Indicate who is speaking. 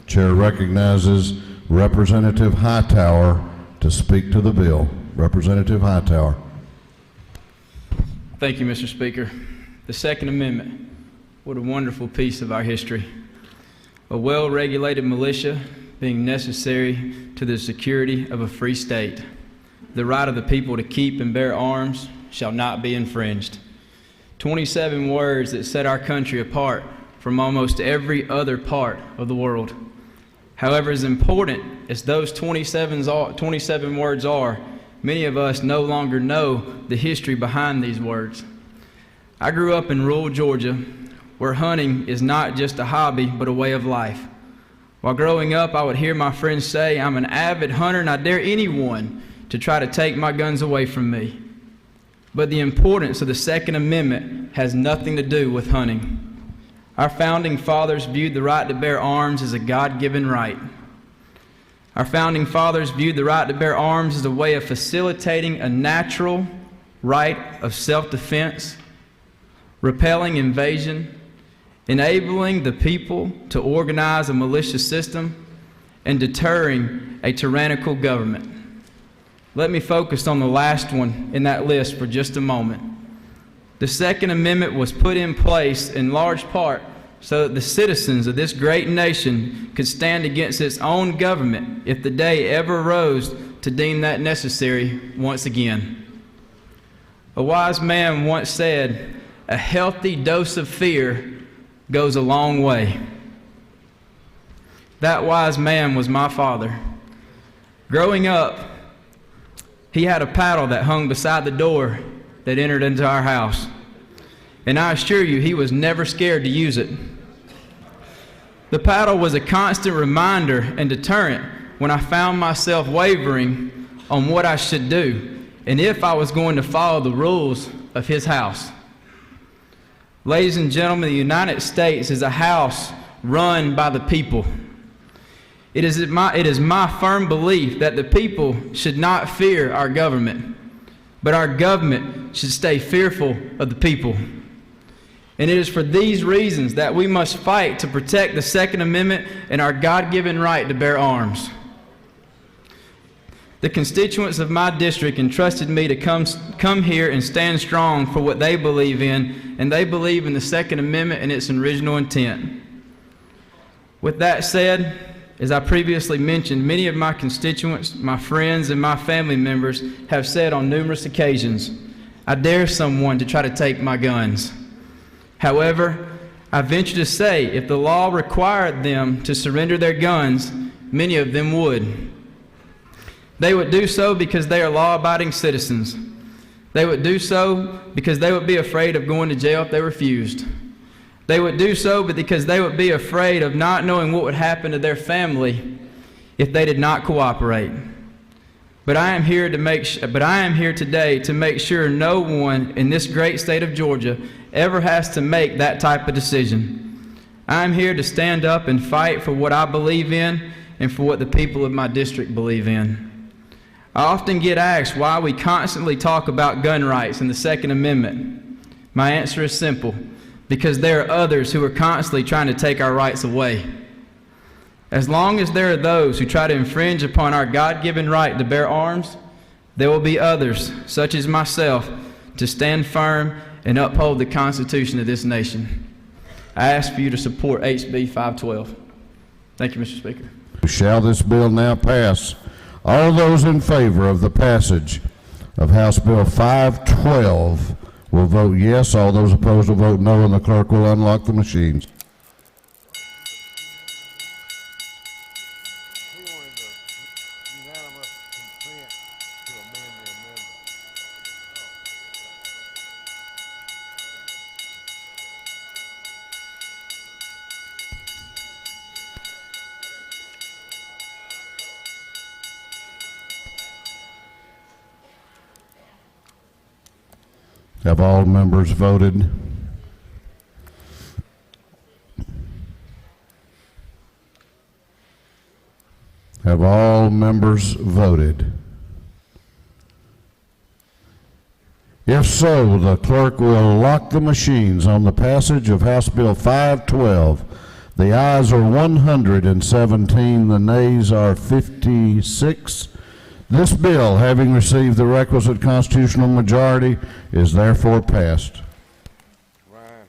Speaker 1: Chair recognizes Representative Hightower to speak to the bill. Representative Hightower.
Speaker 2: Thank you, Mr. Speaker. The Second Amendment, what a wonderful piece of our history. A well-regulated militia being necessary to the security of a free state. The right of the people to keep and bear arms shall not be infringed. 27 words that set our country apart from almost every other part of the world. However, as important as those 27 words are, many of us no longer know the history behind these words. I grew up in rural Georgia, where hunting is not just a hobby, but a way of life. While growing up, I would hear my friends say, "I'm an avid hunter and I dare anyone to try to take my guns away from me." But the importance of the Second Amendment has nothing to do with hunting. Our founding fathers viewed the right to bear arms as a God-given right. Our founding fathers viewed the right to bear arms as a way of facilitating a natural right of self-defense, repelling invasion, enabling the people to organize a militia system, and deterring a tyrannical government. Let me focus on the last one in that list for just a moment. The Second Amendment was put in place in large part so that the citizens of this great nation could stand against its own government if the day ever arose to deem that necessary once again. A wise man once said, "A healthy dose of fear goes a long way." That wise man was my father. Growing up, he had a paddle that hung beside the door that entered into our house. And I assure you, he was never scared to use it. The paddle was a constant reminder and deterrent when I found myself wavering on what I should do and if I was going to follow the rules of his house. Ladies and gentlemen, the United States is a house run by the people. It is my firm belief that the people should not fear our government, but our government should stay fearful of the people. And it is for these reasons that we must fight to protect the Second Amendment and our God-given right to bear arms. The constituents of my district entrusted me to come here and stand strong for what they believe in, and they believe in the Second Amendment and its original intent. With that said, as I previously mentioned, many of my constituents, my friends, and my family members have said on numerous occasions, "I dare someone to try to take my guns." However, I venture to say if the law required them to surrender their guns, many of them would. They would do so because they are law-abiding citizens. They would do so because they would be afraid of going to jail if they refused. They would do so because they would be afraid of not knowing what would happen to their family if they did not cooperate. But I am here today to make sure no one in this great state of Georgia ever has to make that type of decision. I am here to stand up and fight for what I believe in and for what the people of my district believe in. I often get asked why we constantly talk about gun rights and the Second Amendment. My answer is simple: because there are others who are constantly trying to take our rights away. As long as there are those who try to infringe upon our God-given right to bear arms, there will be others, such as myself, to stand firm and uphold the Constitution of this nation. I ask for you to support HB 512. Thank you, Mr. Speaker.
Speaker 1: Shall this bill now pass? All those in favor of the passage of House Bill 512 will vote yes. All those opposed will vote no, and the clerk will unlock the machines. Have all members voted? Have all members voted? If so, the clerk will lock the machines on the passage of House Bill 512. The ayes are 117, the nays are 56. This bill, having received the requisite constitutional majority, is therefore passed.
Speaker 3: Ryan.